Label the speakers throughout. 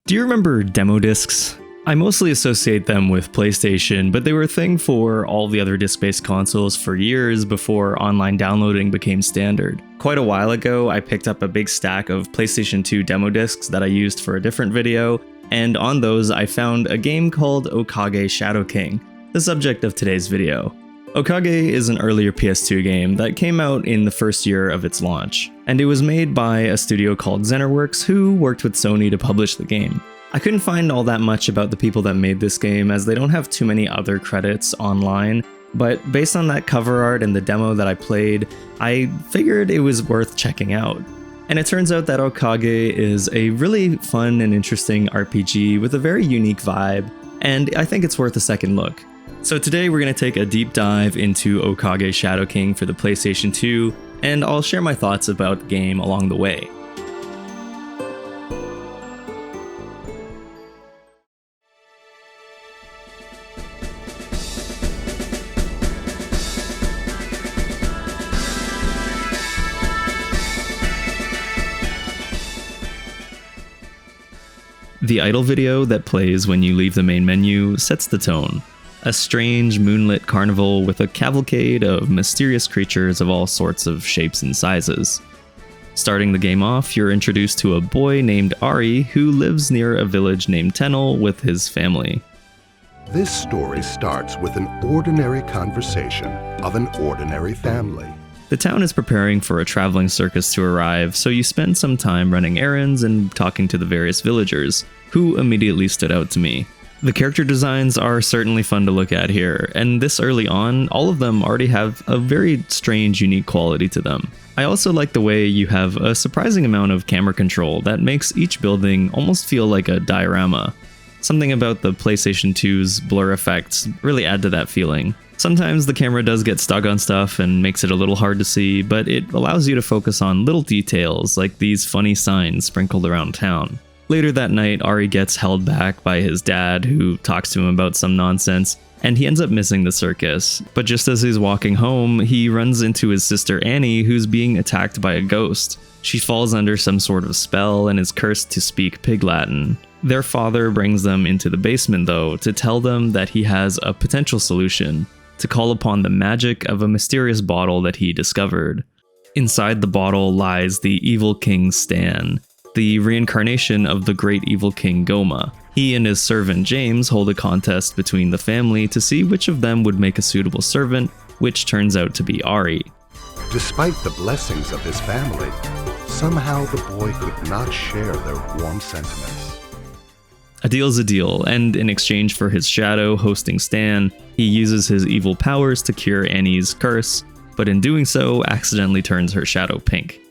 Speaker 1: Do you remember demo discs? I mostly associate them with PlayStation, but they were a thing for all the other disc-based consoles for years before online downloading became standard. Quite a while ago, I picked up a big stack of PlayStation 2 demo discs that I used for a different video, and on those I found a game called Okage Shadow King, the subject of today's video. Okage is an earlier PS2 game that came out in the first year of its launch, and it was made by a studio called Zennerworks who worked with Sony to publish the game. I couldn't find all that much about the people that made this game as they don't have too many other credits online, but based on that cover art and the demo that I played, I figured it was worth checking out. And it turns out that Okage is a really fun and interesting RPG with a very unique vibe, and I think it's worth a second look. So today we're going to take a deep dive into Okage Shadow King for the PlayStation 2, and I'll share my thoughts about the game along the way. The idle video that plays when you leave the main menu sets the tone. A strange moonlit carnival with a cavalcade of mysterious creatures of all sorts of shapes and sizes. Starting the game off, you're introduced to a boy named Ari who lives near a village named Tennel with his family.
Speaker 2: This story starts with an ordinary conversation of an ordinary family.
Speaker 1: The town is preparing for a traveling circus to arrive, so you spend some time running errands and talking to the various villagers, who immediately stood out to me. The character designs are certainly fun to look at here, and this early on, all of them already have a very strange, unique quality to them. I also like the way you have a surprising amount of camera control that makes each building almost feel like a diorama. Something about the PlayStation 2's blur effects really add to that feeling. Sometimes the camera does get stuck on stuff and makes it a little hard to see, but it allows you to focus on little details like these funny signs sprinkled around town. Later that night, Ari gets held back by his dad, who talks to him about some nonsense, and he ends up missing the circus. But just as he's walking home, he runs into his sister Annie, who's being attacked by a ghost. She falls under some sort of spell and is cursed to speak Pig Latin. Their father brings them into the basement, though, to tell them that he has a potential solution, to call upon the magic of a mysterious bottle that he discovered. Inside the bottle lies the evil king Stan, the reincarnation of the great evil king Goma. He and his servant James hold a contest between the family to see which of them would make a suitable servant, which turns out to be Ari.
Speaker 2: Despite the blessings of his family, somehow the boy could not share their warm sentiments.
Speaker 1: A deal's a deal, and in exchange for his shadow hosting Stan, he uses his evil powers to cure Annie's curse, but in doing so, accidentally turns her shadow pink.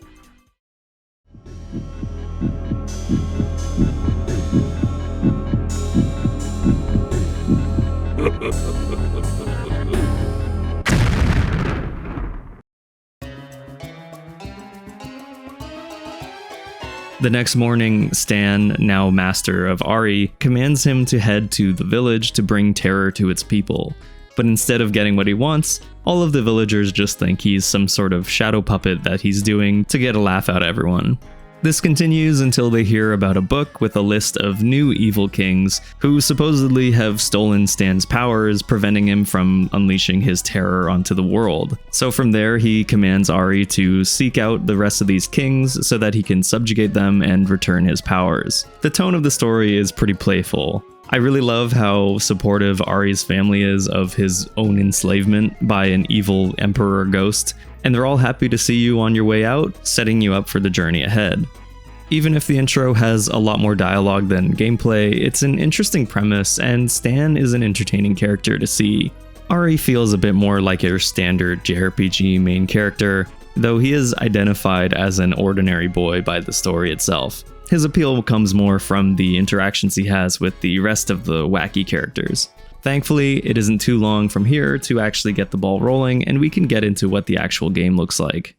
Speaker 1: The next morning, Stan, now master of Ari, commands him to head to the village to bring terror to its people. But instead of getting what he wants, all of the villagers just think he's some sort of shadow puppet that he's doing to get a laugh out of everyone. This continues until they hear about a book with a list of new evil kings who supposedly have stolen Stan's powers, preventing him from unleashing his terror onto the world. So from there, he commands Ari to seek out the rest of these kings so that he can subjugate them and return his powers. The tone of the story is pretty playful. I really love how supportive Ari's family is of his own enslavement by an evil emperor ghost, and they're all happy to see you on your way out, setting you up for the journey ahead. Even if the intro has a lot more dialogue than gameplay, it's an interesting premise, and Stan is an entertaining character to see. Ari feels a bit more like your standard JRPG main character, though he is identified as an ordinary boy by the story itself. His appeal comes more from the interactions he has with the rest of the wacky characters. Thankfully, it isn't too long from here to actually get the ball rolling, and we can get into what the actual game looks like.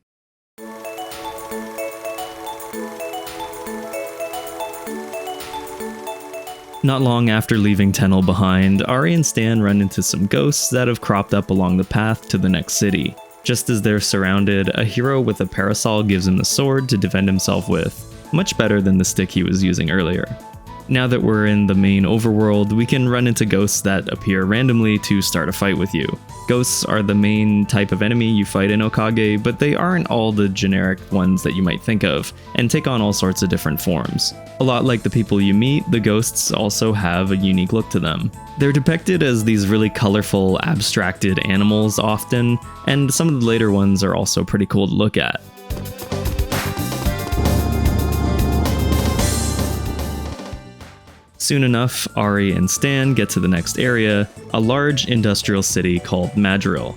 Speaker 1: Not long after leaving Tennel behind, Ari and Stan run into some ghosts that have cropped up along the path to the next city. Just as they're surrounded, a hero with a parasol gives him the sword to defend himself with, much better than the stick he was using earlier. Now that we're in the main overworld, we can run into ghosts that appear randomly to start a fight with you. Ghosts are the main type of enemy you fight in Okage, but they aren't all the generic ones that you might think of, and take on all sorts of different forms. A lot like the people you meet, the ghosts also have a unique look to them. They're depicted as these really colorful, abstracted animals often, and some of the later ones are also pretty cool to look at. Soon enough, Ari and Stan get to the next area, a large industrial city called Madrill.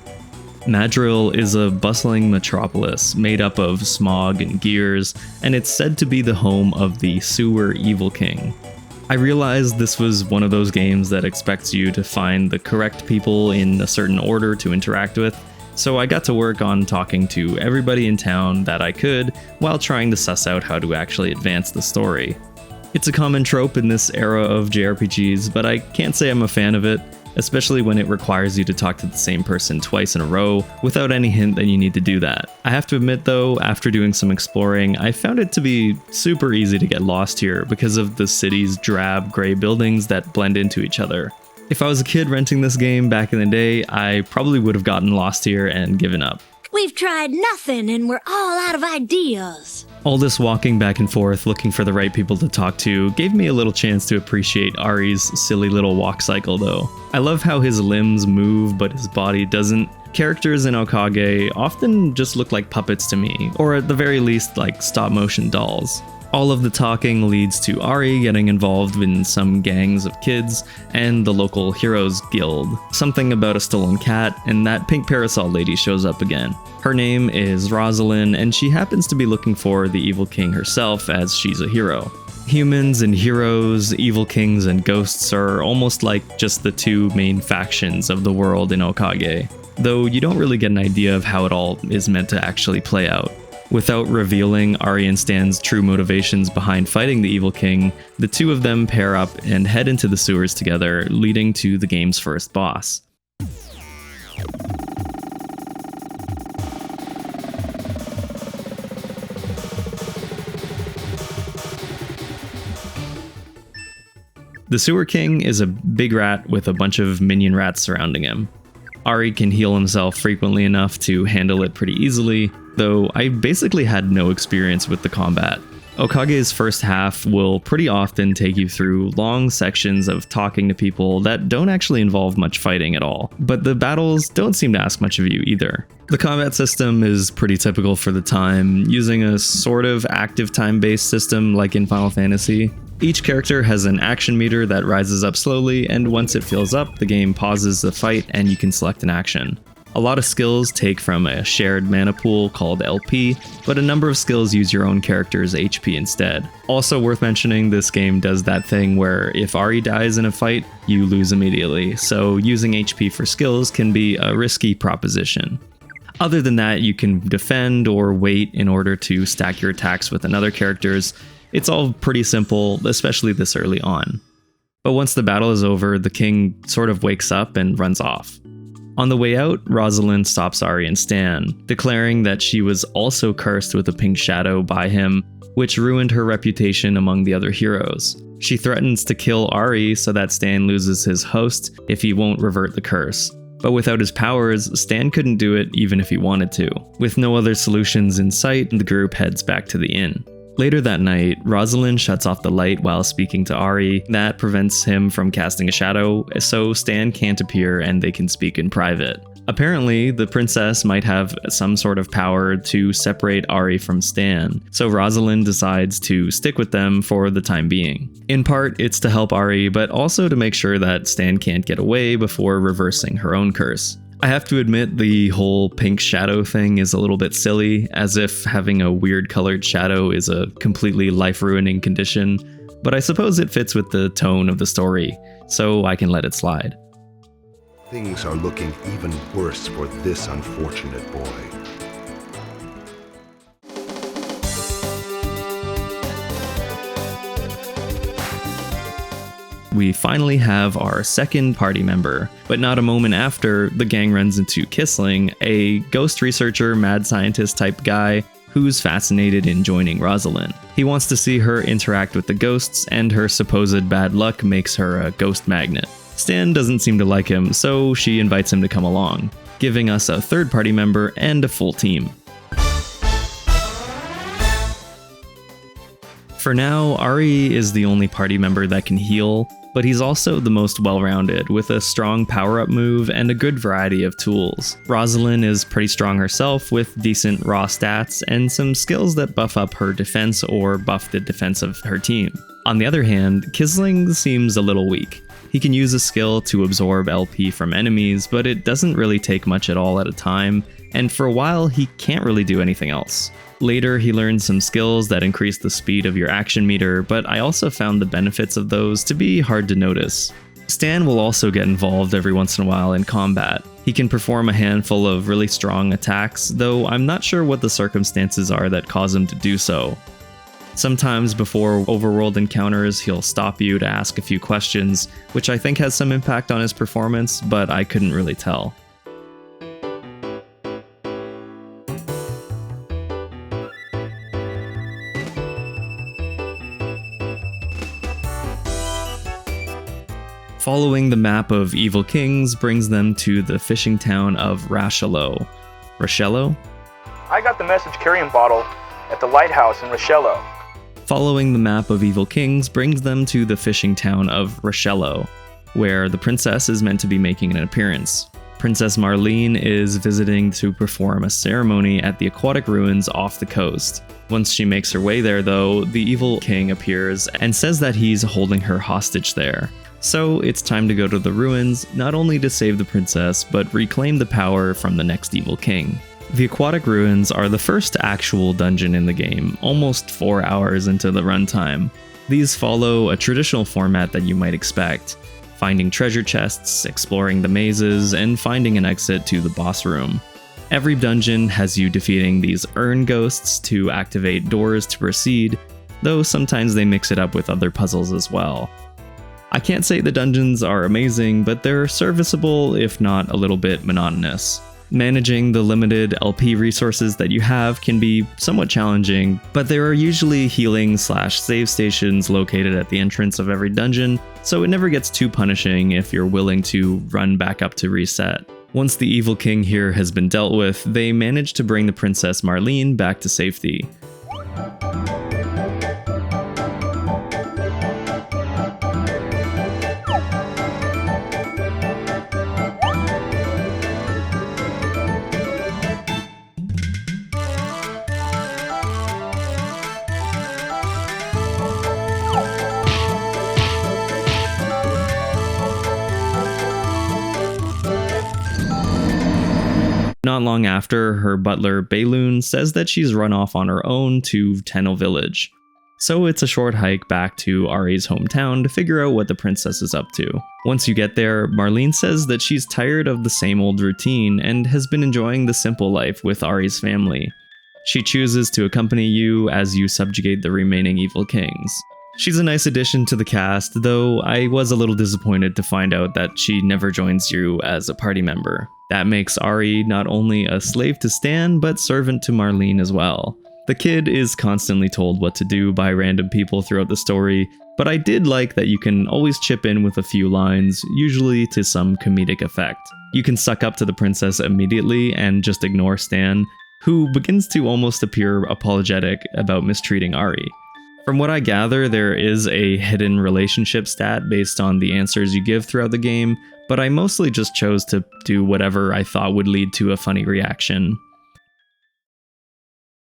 Speaker 1: Madrill is a bustling metropolis made up of smog and gears, and it's said to be the home of the Sewer Evil King. I realized this was one of those games that expects you to find the correct people in a certain order to interact with, so I got to work on talking to everybody in town that I could while trying to suss out how to actually advance the story. It's a common trope in this era of JRPGs, but I can't say I'm a fan of it, especially when it requires you to talk to the same person twice in a row without any hint that you need to do that. I have to admit though, after doing some exploring, I found it to be super easy to get lost here because of the city's drab gray buildings that blend into each other. If I was a kid renting this game back in the day, I probably would have gotten lost here and given up.
Speaker 3: We've tried nothing and we're all out of ideas.
Speaker 1: All this walking back and forth looking for the right people to talk to gave me a little chance to appreciate Ari's silly little walk cycle though. I love how his limbs move but his body doesn't. Characters in Okage often just look like puppets to me, or at the very least like stop motion dolls. All of the talking leads to Ari getting involved in some gangs of kids and the local Heroes Guild. Something about a stolen cat, and that pink parasol lady shows up again. Her name is Rosalind, and she happens to be looking for the Evil King herself as she's a hero. Humans and heroes, evil kings and ghosts are almost like just the two main factions of the world in Okage, though you don't really get an idea of how it all is meant to actually play out. Without revealing Ari and Stan's true motivations behind fighting the Evil King, the two of them pair up and head into the sewers together, leading to the game's first boss. The Sewer King is a big rat with a bunch of minion rats surrounding him. Ari can heal himself frequently enough to handle it pretty easily, though I basically had no experience with the combat. Okage's first half will pretty often take you through long sections of talking to people that don't actually involve much fighting at all, but the battles don't seem to ask much of you either. The combat system is pretty typical for the time, using a sort of active time-based system like in Final Fantasy. Each character has an action meter that rises up slowly, and once it fills up, the game pauses the fight and you can select an action. A lot of skills take from a shared mana pool called LP, but a number of skills use your own character's HP instead. Also worth mentioning, this game does that thing where if Ari dies in a fight, you lose immediately, so using HP for skills can be a risky proposition. Other than that, you can defend or wait in order to stack your attacks with another character's. It's all pretty simple, especially this early on. But once the battle is over, the king sort of wakes up and runs off. On the way out, Rosalind stops Ari and Stan, declaring that she was also cursed with a pink shadow by him, which ruined her reputation among the other heroes. She threatens to kill Ari so that Stan loses his host if he won't revert the curse. But without his powers, Stan couldn't do it even if he wanted to. With no other solutions in sight, the group heads back to the inn. Later that night, Rosalind shuts off the light while speaking to Ari. That prevents him from casting a shadow, so Stan can't appear and they can speak in private. Apparently, the princess might have some sort of power to separate Ari from Stan, so Rosalind decides to stick with them for the time being. In part, it's to help Ari, but also to make sure that Stan can't get away before reversing her own curse. I have to admit the whole pink shadow thing is a little bit silly, as if having a weird colored shadow is a completely life-ruining condition, but I suppose it fits with the tone of the story, so I can let it slide.
Speaker 2: Things are looking even worse for this unfortunate boy.
Speaker 1: We finally have our second party member, but not a moment after, the gang runs into Kissling, a ghost researcher, mad scientist type guy who's fascinated in joining Rosalind. He wants to see her interact with the ghosts, and her supposed bad luck makes her a ghost magnet. Stan doesn't seem to like him, so she invites him to come along, giving us a third party member and a full team. For now, Ari is the only party member that can heal, but he's also the most well-rounded, with a strong power-up move and a good variety of tools. Rosalind is pretty strong herself, with decent raw stats and some skills that buff up her defense or buff the defense of her team. On the other hand, Kisling seems a little weak. He can use a skill to absorb LP from enemies, but it doesn't really take much at all at a time, and for a while he can't really do anything else. Later, he learned some skills that increase the speed of your action meter, but I also found the benefits of those to be hard to notice. Stan will also get involved every once in a while in combat. He can perform a handful of really strong attacks, though I'm not sure what the circumstances are that cause him to do so. Sometimes before overworld encounters, he'll stop you to ask a few questions, which I think has some impact on his performance, but I couldn't really tell. Following the map of Evil Kings brings them to the fishing town of Rashello. Rashello?
Speaker 4: I got the message carrying bottle at the lighthouse in Rashello.
Speaker 1: Following the map of Evil Kings brings them to the fishing town of Rashello, where the princess is meant to be making an appearance. Princess Marlene is visiting to perform a ceremony at the aquatic ruins off the coast. Once she makes her way there though, the Evil King appears and says that he's holding her hostage there. So it's time to go to the ruins, not only to save the princess, but reclaim the power from the next Evil King. The aquatic ruins are the first actual dungeon in the game, almost 4 hours into the runtime. These follow a traditional format that you might expect, finding treasure chests, exploring the mazes, and finding an exit to the boss room. Every dungeon has you defeating these urn ghosts to activate doors to proceed, though sometimes they mix it up with other puzzles as well. I can't say the dungeons are amazing, but they're serviceable if not a little bit monotonous. Managing the limited LP resources that you have can be somewhat challenging, but there are usually healing/save stations located at the entrance of every dungeon, so it never gets too punishing if you're willing to run back up to reset. Once the Evil King here has been dealt with, they manage to bring the Princess Marlene back to safety. Not long after, her butler Balloon says that she's run off on her own to Tenno Village. So it's a short hike back to Ari's hometown to figure out what the princess is up to. Once you get there, Marlene says that she's tired of the same old routine and has been enjoying the simple life with Ari's family. She chooses to accompany you as you subjugate the remaining Evil Kings. She's a nice addition to the cast, though I was a little disappointed to find out that she never joins you as a party member. That makes Ari not only a slave to Stan, but servant to Marlene as well. The kid is constantly told what to do by random people throughout the story, but I did like that you can always chip in with a few lines, usually to some comedic effect. You can suck up to the princess immediately and just ignore Stan, who begins to almost appear apologetic about mistreating Ari. From what I gather, there is a hidden relationship stat based on the answers you give throughout the game, but I mostly just chose to do whatever I thought would lead to a funny reaction.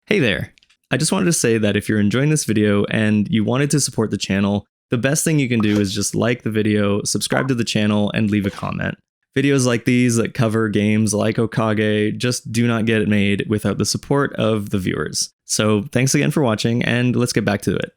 Speaker 1: Hey there! I just wanted to say that if you're enjoying this video and you wanted to support the channel, the best thing you can do is just like the video, subscribe to the channel, and leave a comment. Videos like these that cover games like Okage just do not get made without the support of the viewers. So thanks again for watching, and let's get back to it.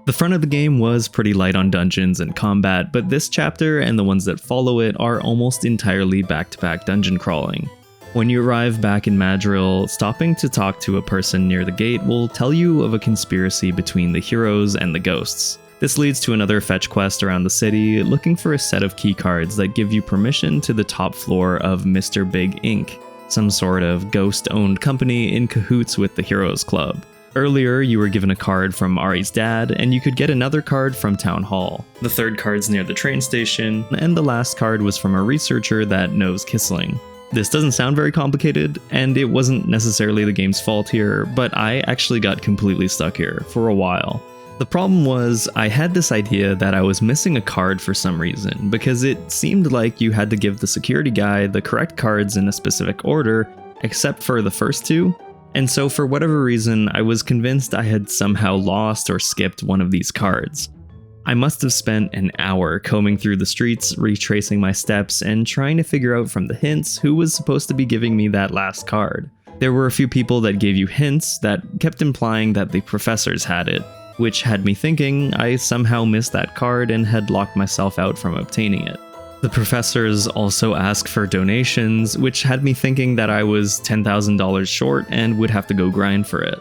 Speaker 1: The front of the game was pretty light on dungeons and combat, but this chapter and the ones that follow it are almost entirely back-to-back dungeon crawling. When you arrive back in Madril, stopping to talk to a person near the gate will tell you of a conspiracy between the heroes and the ghosts. This leads to another fetch quest around the city, looking for a set of keycards that give you permission to the top floor of Mr. Big Inc., some sort of ghost-owned company in cahoots with the Heroes Club. Earlier, you were given a card from Ari's dad, and you could get another card from Town Hall. The third card's near the train station, and the last card was from a researcher that knows Kissling. This doesn't sound very complicated, and it wasn't necessarily the game's fault here, but I actually got completely stuck here for a while. The problem was, I had this idea that I was missing a card for some reason, because it seemed like you had to give the security guy the correct cards in a specific order, except for the first two. And so for whatever reason, I was convinced I had somehow lost or skipped one of these cards. I must have spent an hour combing through the streets, retracing my steps, and trying to figure out from the hints who was supposed to be giving me that last card. There were a few people that gave you hints that kept implying that the professors had it, which had me thinking I somehow missed that card and had locked myself out from obtaining it. The professors also asked for donations, which had me thinking that I was $10,000 short and would have to go grind for it.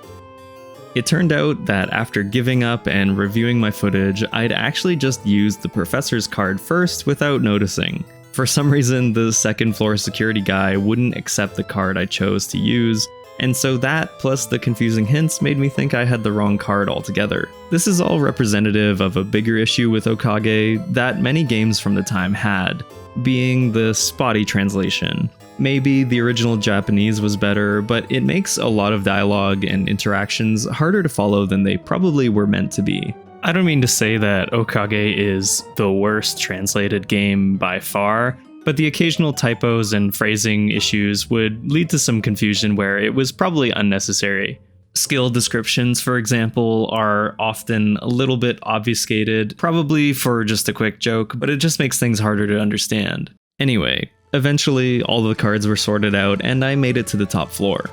Speaker 1: It turned out that after giving up and reviewing my footage, I'd actually just used the professor's card first without noticing. For some reason, the second floor security guy wouldn't accept the card I chose to use, and so that, plus the confusing hints, made me think I had the wrong card altogether. This is all representative of a bigger issue with Okage that many games from the time had, being the spotty translation. Maybe the original Japanese was better, but it makes a lot of dialogue and interactions harder to follow than they probably were meant to be. I don't mean to say that Okage is the worst translated game by far, but the occasional typos and phrasing issues would lead to some confusion where it was probably unnecessary. Skill descriptions, for example, are often a little bit obfuscated, probably for just a quick joke, but it just makes things harder to understand. Anyway, eventually all the cards were sorted out and I made it to the top floor.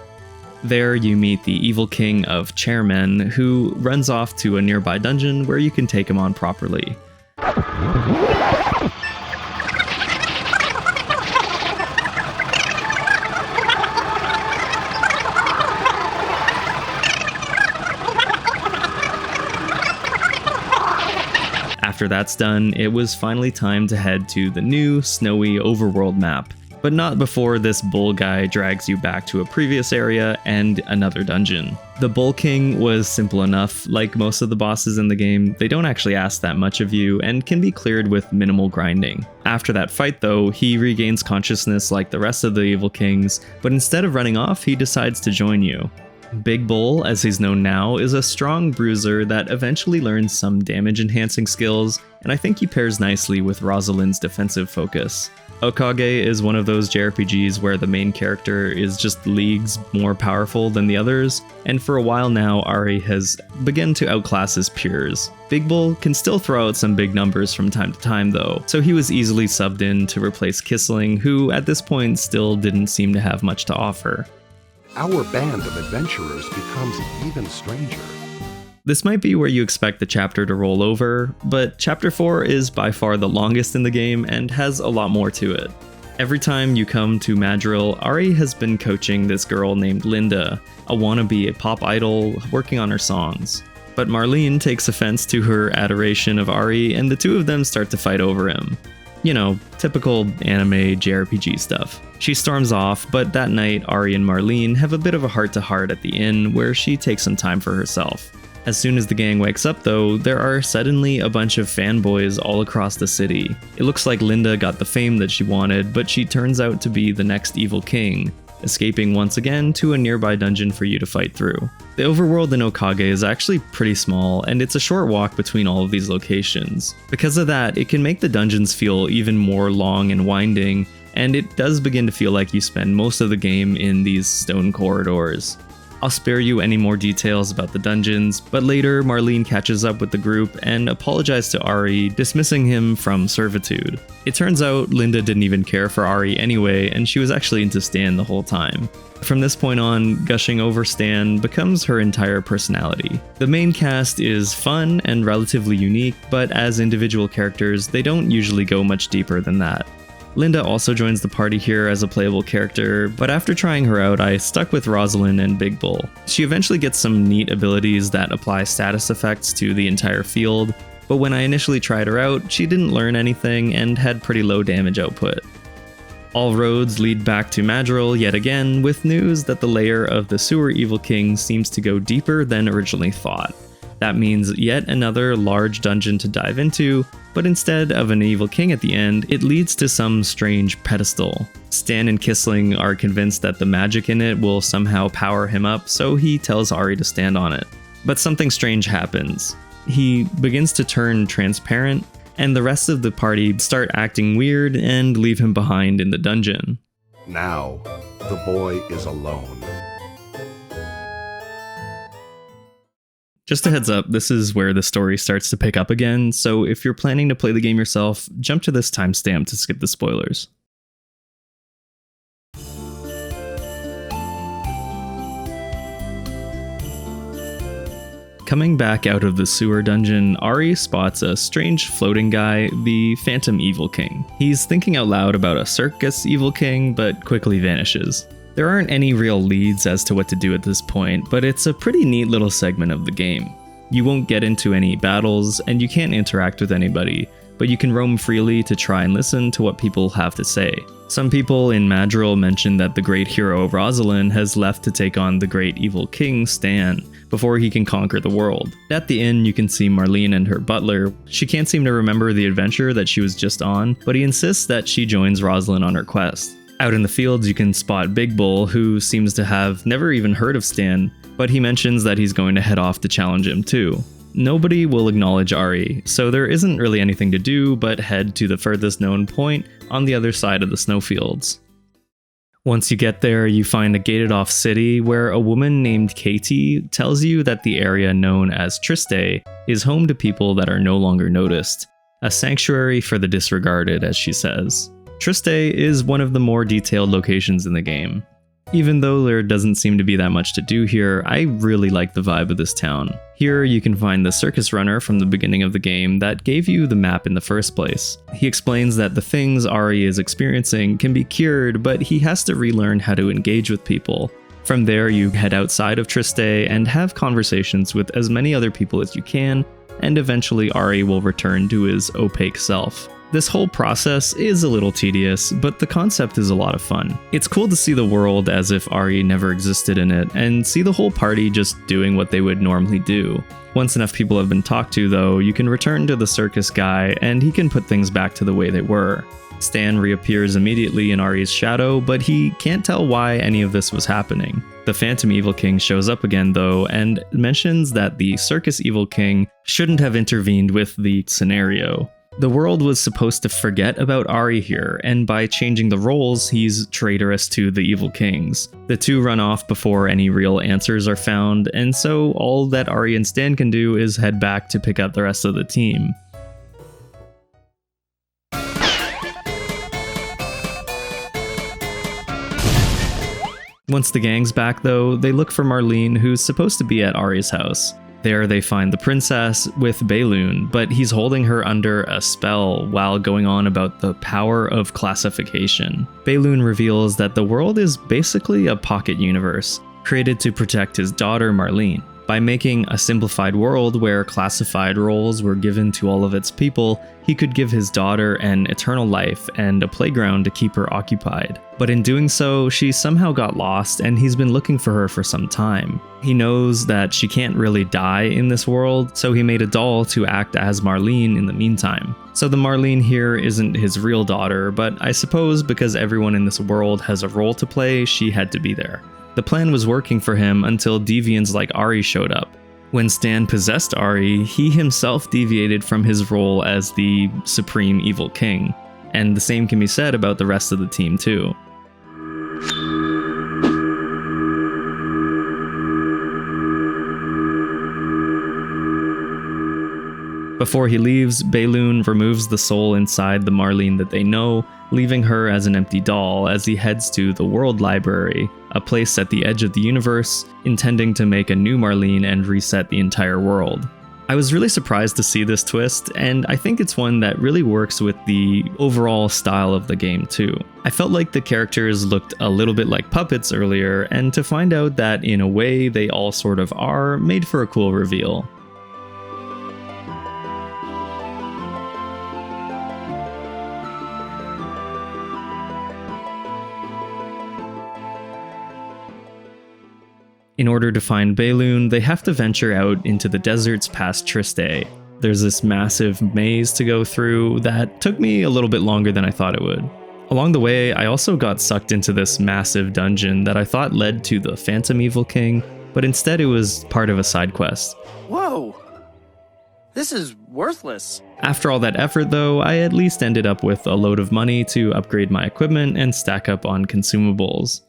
Speaker 1: There you meet the evil king of chairmen, who runs off to a nearby dungeon where you can take him on properly. After that's done, it was finally time to head to the new, snowy overworld map, but not before this bull guy drags you back to a previous area and another dungeon. The Bull King was simple enough. Like most of the bosses in the game, they don't actually ask that much of you and can be cleared with minimal grinding. After that fight though, he regains consciousness like the rest of the evil kings, but instead of running off, he decides to join you. Big Bull, as he's known now, is a strong bruiser that eventually learns some damage-enhancing skills, and I think he pairs nicely with Rosalind's defensive focus. Okage is one of those JRPGs where the main character is just leagues more powerful than the others, and for a while now Ari has begun to outclass his peers. Big Bull can still throw out some big numbers from time to time though, so he was easily subbed in to replace Kissling, who at this point still didn't seem to have much to offer.
Speaker 2: Our band of adventurers becomes even stranger.
Speaker 1: This might be where you expect the chapter to roll over, but Chapter 4 is by far the longest in the game and has a lot more to it. Every time you come to Madril, Ari has been coaching this girl named Linda, a wannabe pop idol working on her songs. But Marlene takes offense to her adoration of Ari and the two of them start to fight over him. You know, typical anime JRPG stuff. She storms off, but that night Ari and Marlene have a bit of a heart-to-heart at the inn where she takes some time for herself. As soon as the gang wakes up though, there are suddenly a bunch of fanboys all across the city. It looks like Linda got the fame that she wanted, but she turns out to be the next evil king, escaping once again to a nearby dungeon for you to fight through. The overworld in Okage is actually pretty small, and it's a short walk between all of these locations. Because of that, it can make the dungeons feel even more long and winding, and it does begin to feel like you spend most of the game in these stone corridors. I'll spare you any more details about the dungeons, but later Marlene catches up with the group and apologizes to Ari, dismissing him from servitude. It turns out Linda didn't even care for Ari anyway, and she was actually into Stan the whole time. From this point on, gushing over Stan becomes her entire personality. The main cast is fun and relatively unique, but as individual characters, they don't usually go much deeper than that. Linda also joins the party here as a playable character, but after trying her out, I stuck with Rosalind and Big Bull. She eventually gets some neat abilities that apply status effects to the entire field, but when I initially tried her out, she didn't learn anything and had pretty low damage output. All roads lead back to Madrigal yet again, with news that the lair of the Sewer Evil King seems to go deeper than originally thought. That means yet another large dungeon to dive into, but instead of an evil king at the end, it leads to some strange pedestal. Stan and Kissling are convinced that the magic in it will somehow power him up, so he tells Ari to stand on it. But something strange happens. He begins to turn transparent, and the rest of the party start acting weird and leave him behind in the dungeon.
Speaker 2: Now, the boy is alone.
Speaker 1: Just a heads up, this is where the story starts to pick up again, so if you're planning to play the game yourself, jump to this timestamp to skip the spoilers. Coming back out of the sewer dungeon, Ari spots a strange floating guy, the Phantom Evil King. He's thinking out loud about a circus evil king, but quickly vanishes. There aren't any real leads as to what to do at this point, but it's a pretty neat little segment of the game. You won't get into any battles, and you can't interact with anybody, but you can roam freely to try and listen to what people have to say. Some people in Madrigal mention that the great hero Rosalind has left to take on the great evil king Stan before he can conquer the world. At the inn, you can see Marlene and her butler. She can't seem to remember the adventure that she was just on, but he insists that she joins Rosalind on her quest. Out in the fields, you can spot Big Bull, who seems to have never even heard of Stan, but he mentions that he's going to head off to challenge him too. Nobody will acknowledge Ari, so there isn't really anything to do but head to the furthest known point on the other side of the snowfields. Once you get there, you find a gated-off city where a woman named Katie tells you that the area known as Triste is home to people that are no longer noticed, a sanctuary for the disregarded, as she says. Triste is one of the more detailed locations in the game. Even though there doesn't seem to be that much to do here, I really like the vibe of this town. Here you can find the circus runner from the beginning of the game that gave you the map in the first place. He explains that the things Ari is experiencing can be cured, but he has to relearn how to engage with people. From there you head outside of Triste and have conversations with as many other people as you can, and eventually Ari will return to his opaque self. This whole process is a little tedious, but the concept is a lot of fun. It's cool to see the world as if Ari never existed in it, and see the whole party just doing what they would normally do. Once enough people have been talked to though, you can return to the circus guy and he can put things back to the way they were. Stan reappears immediately in Ari's shadow, but he can't tell why any of this was happening. The Phantom Evil King shows up again though, and mentions that the Circus Evil King shouldn't have intervened with the scenario. The world was supposed to forget about Ari here, and by changing the roles, he's traitorous to the evil kings. The two run off before any real answers are found, and so all that Ari and Stan can do is head back to pick up the rest of the team. Once the gang's back though, they look for Marlene, who's supposed to be at Ari's house. There they find the princess with Balloon, but he's holding her under a spell while going on about the power of classification. Balloon reveals that the world is basically a pocket universe, created to protect his daughter Marlene. By making a simplified world where classified roles were given to all of its people, he could give his daughter an eternal life and a playground to keep her occupied. But in doing so, she somehow got lost and he's been looking for her for some time. He knows that she can't really die in this world, so he made a doll to act as Marlene in the meantime. So the Marlene here isn't his real daughter, but I suppose because everyone in this world has a role to play, she had to be there. The plan was working for him until deviants like Ari showed up. When Stan possessed Ari, he himself deviated from his role as the Supreme Evil King, and the same can be said about the rest of the team too. Before he leaves, Balloon removes the soul inside the Marlene that they know, leaving her as an empty doll as he heads to the World Library, a place at the edge of the universe, intending to make a new Marlene and reset the entire world. I was really surprised to see this twist, and I think it's one that really works with the overall style of the game too. I felt like the characters looked a little bit like puppets earlier, and to find out that in a way they all sort of are, made for a cool reveal. In order to find Balloon, they have to venture out into the deserts past Triste. There's this massive maze to go through that took me a little bit longer than I thought it would. Along the way, I also got sucked into this massive dungeon that I thought led to the Phantom Evil King, but instead it was part of a side quest.
Speaker 5: Whoa! This is worthless.
Speaker 1: After all that effort though, I at least ended up with a load of money to upgrade my equipment and stack up on consumables.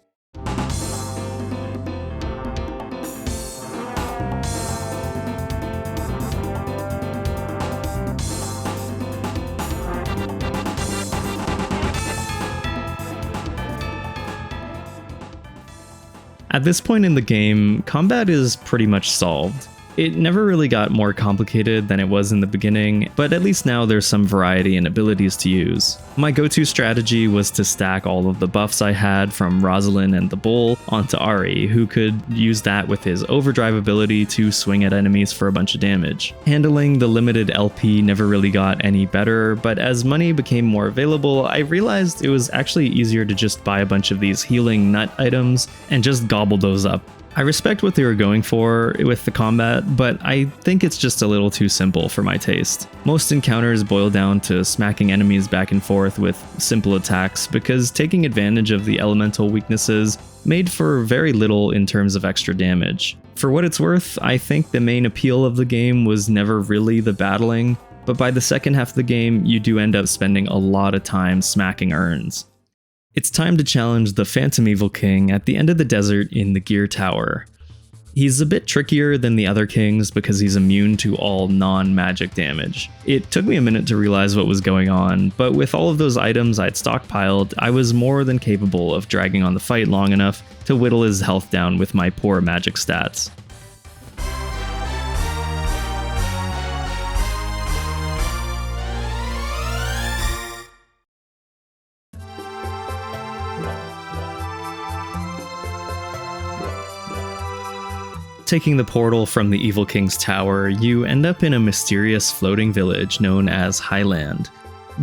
Speaker 1: At this point in the game, combat is pretty much solved. It never really got more complicated than it was in the beginning, but at least now there's some variety in abilities to use. My go-to strategy was to stack all of the buffs I had from Rosalind and the Bull onto Ari, who could use that with his overdrive ability to swing at enemies for a bunch of damage. Handling the limited LP never really got any better, but as money became more available, I realized it was actually easier to just buy a bunch of these healing nut items and just gobble those up. I respect what they were going for with the combat, but I think it's just a little too simple for my taste. Most encounters boil down to smacking enemies back and forth with simple attacks because taking advantage of the elemental weaknesses made for very little in terms of extra damage. For what it's worth, I think the main appeal of the game was never really the battling, but by the second half of the game, you do end up spending a lot of time smacking urns. It's time to challenge the Phantom Evil King at the end of the desert in the Gear Tower. He's a bit trickier than the other kings because he's immune to all non-magic damage. It took me a minute to realize what was going on, but with all of those items I'd stockpiled, I was more than capable of dragging on the fight long enough to whittle his health down with my poor magic stats. Taking the portal from the Evil King's tower, you end up in a mysterious floating village known as Highland.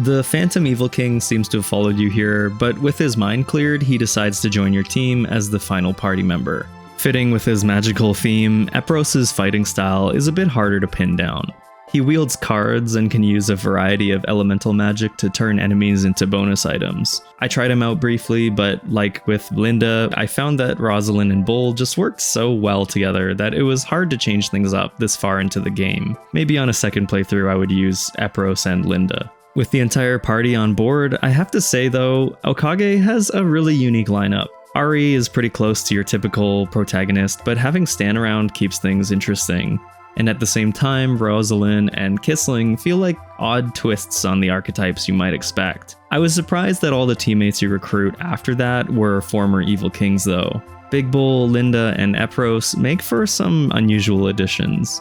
Speaker 1: The Phantom Evil King seems to have followed you here, but with his mind cleared, he decides to join your team as the final party member. Fitting with his magical theme, Epros's fighting style is a bit harder to pin down. He wields cards and can use a variety of elemental magic to turn enemies into bonus items. I tried him out briefly, but like with Linda, I found that Rosalind and Bull just worked so well together that it was hard to change things up this far into the game. Maybe on a second playthrough I would use Epros and Linda. With the entire party on board, I have to say though, Okage has a really unique lineup. Ari is pretty close to your typical protagonist, but having Stan around keeps things interesting. And at the same time, Rosalind and Kissling feel like odd twists on the archetypes you might expect. I was surprised that all the teammates you recruit after that were former Evil Kings though. Big Bull, Linda, and Epros make for some unusual additions.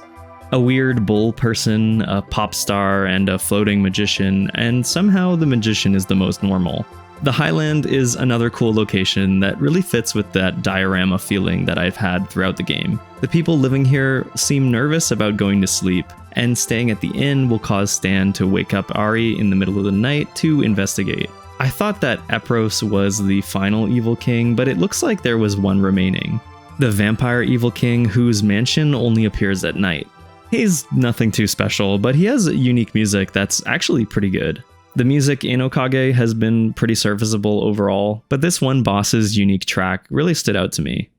Speaker 1: A weird bull person, a pop star, and a floating magician, and somehow the magician is the most normal. The Highland is another cool location that really fits with that diorama feeling that I've had throughout the game. The people living here seem nervous about going to sleep, and staying at the inn will cause Stan to wake up Ari in the middle of the night to investigate. I thought that Epros was the final Evil King, but it looks like there was one remaining. The Vampire Evil King, whose mansion only appears at night. He's nothing too special, but he has unique music that's actually pretty good. The music in Okage has been pretty serviceable overall, but this one boss's unique track really stood out to me.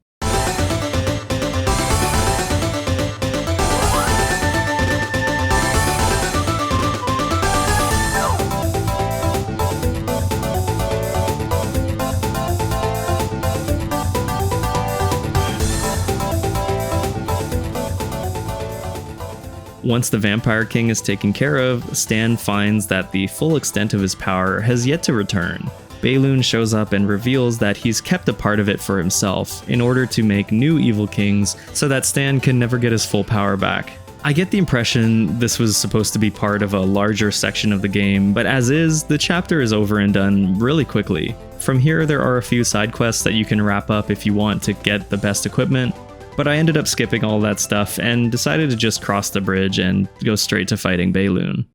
Speaker 1: Once the Vampire King is taken care of, Stan finds that the full extent of his power has yet to return. Balloon shows up and reveals that he's kept a part of it for himself in order to make new Evil Kings so that Stan can never get his full power back. I get the impression this was supposed to be part of a larger section of the game, but as is, the chapter is over and done really quickly. From here, there are a few side quests that you can wrap up if you want to get the best equipment, but I ended up skipping all that stuff and decided to just cross the bridge and go straight to fighting Balloon.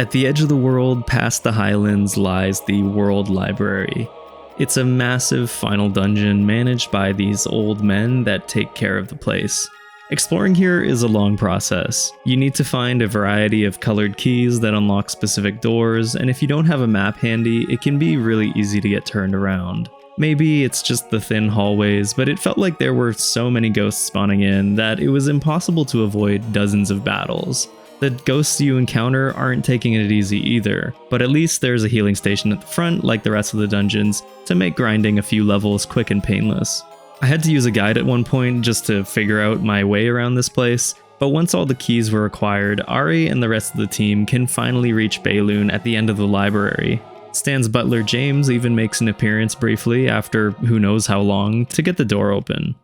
Speaker 1: At the edge of the world, past the Highlands, lies the World Library. It's a massive final dungeon managed by these old men that take care of the place. Exploring here is a long process. You need to find a variety of colored keys that unlock specific doors, and if you don't have a map handy, it can be really easy to get turned around. Maybe it's just the thin hallways, but it felt like there were so many ghosts spawning in that it was impossible to avoid dozens of battles. The ghosts you encounter aren't taking it easy either, but at least there's a healing station at the front, like the rest of the dungeons, to make grinding a few levels quick and painless. I had to use a guide at one point just to figure out my way around this place, but once all the keys were acquired, Ari and the rest of the team can finally reach Bayloon at the end of the library. Stan's butler James even makes an appearance briefly after who knows how long to get the door open.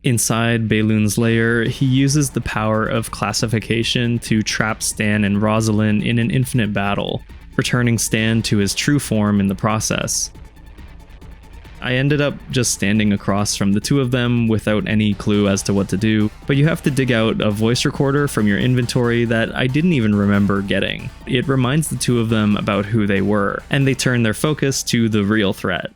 Speaker 1: Inside Bayloon's lair, he uses the power of classification to trap Stan and Rosalind in an infinite battle, returning Stan to his true form in the process. I ended up just standing across from the two of them without any clue as to what to do, but you have to dig out a voice recorder from your inventory that I didn't even remember getting. It reminds the two of them about who they were, and they turn their focus to the real threat.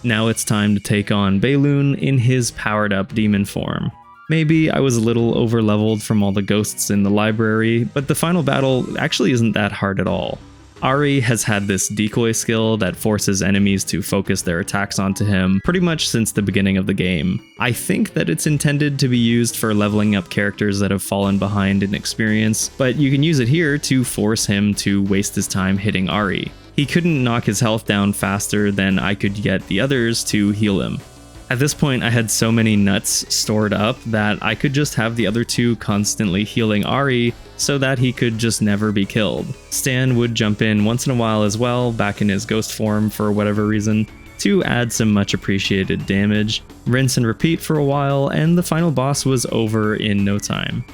Speaker 1: Now it's time to take on Bayloon in his powered-up demon form. Maybe I was a little over-leveled from all the ghosts in the library, but the final battle actually isn't that hard at all. Ari has had this decoy skill that forces enemies to focus their attacks onto him pretty much since the beginning of the game. I think that it's intended to be used for leveling up characters that have fallen behind in experience, but you can use it here to force him to waste his time hitting Ari. He couldn't knock his health down faster than I could get the others to heal him. At this point, I had so many nuts stored up that I could just have the other two constantly healing Ari so that he could just never be killed. Stan would jump in once in a while as well, back in his ghost form for whatever reason, to add some much appreciated damage, rinse and repeat for a while, and the final boss was over in no time.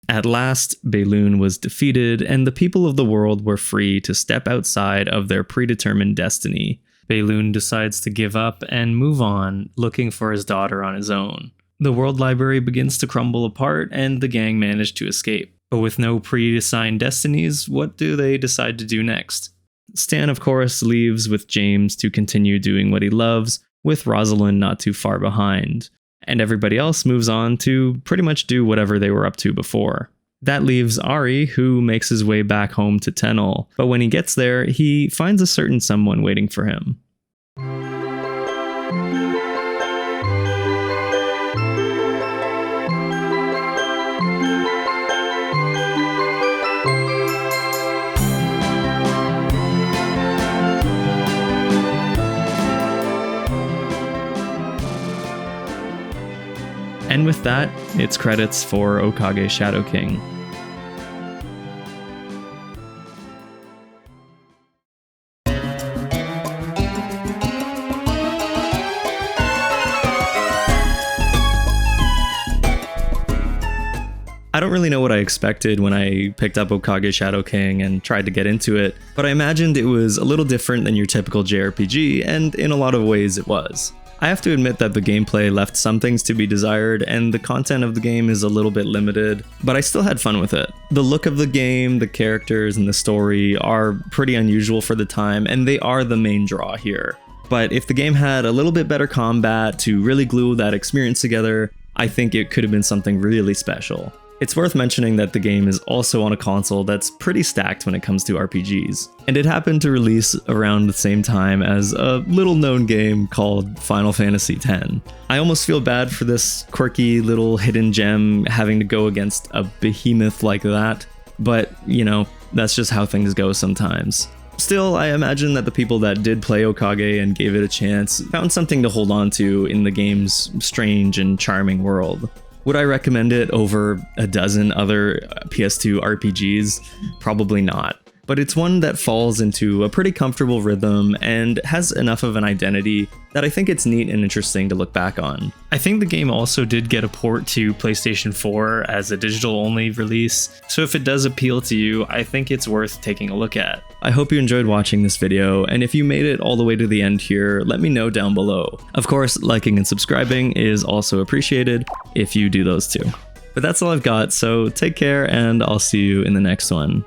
Speaker 1: At last, Bayloon was defeated, and the people of the world were free to step outside of their predetermined destiny. Bayloon decides to give up and move on, looking for his daughter on his own. The World Library begins to crumble apart, and the gang manage to escape. But with no pre-assigned destinies, what do they decide to do next? Stan, of course, leaves with James to continue doing what he loves, with Rosalind not too far behind. And everybody else moves on to pretty much do whatever they were up to before. That leaves Ari, who makes his way back home to Tenel, but when he gets there, he finds a certain someone waiting for him. And with that, it's credits for Okage Shadow King. I don't really know what I expected when I picked up Okage Shadow King and tried to get into it, but I imagined it was a little different than your typical JRPG, and in a lot of ways it was. I have to admit that the gameplay left some things to be desired, and the content of the game is a little bit limited, but I still had fun with it. The look of the game, the characters, and the story are pretty unusual for the time, and they are the main draw here. But if the game had a little bit better combat to really glue that experience together, I think it could have been something really special. It's worth mentioning that the game is also on a console that's pretty stacked when it comes to RPGs, and it happened to release around the same time as a little known game called Final Fantasy X. I almost feel bad for this quirky little hidden gem having to go against a behemoth like that, but you know, that's just how things go sometimes. Still, I imagine that the people that did play Okage and gave it a chance found something to hold on to in the game's strange and charming world. Would I recommend it over a dozen other PS2 RPGs? Probably not. But it's one that falls into a pretty comfortable rhythm and has enough of an identity that I think it's neat and interesting to look back on. I think the game also did get a port to PlayStation 4 as a digital-only release, so if it does appeal to you, I think it's worth taking a look at. I hope you enjoyed watching this video, and if you made it all the way to the end here, let me know down below. Of course, liking and subscribing is also appreciated if you do those too. But that's all I've got, so take care, and I'll see you in the next one.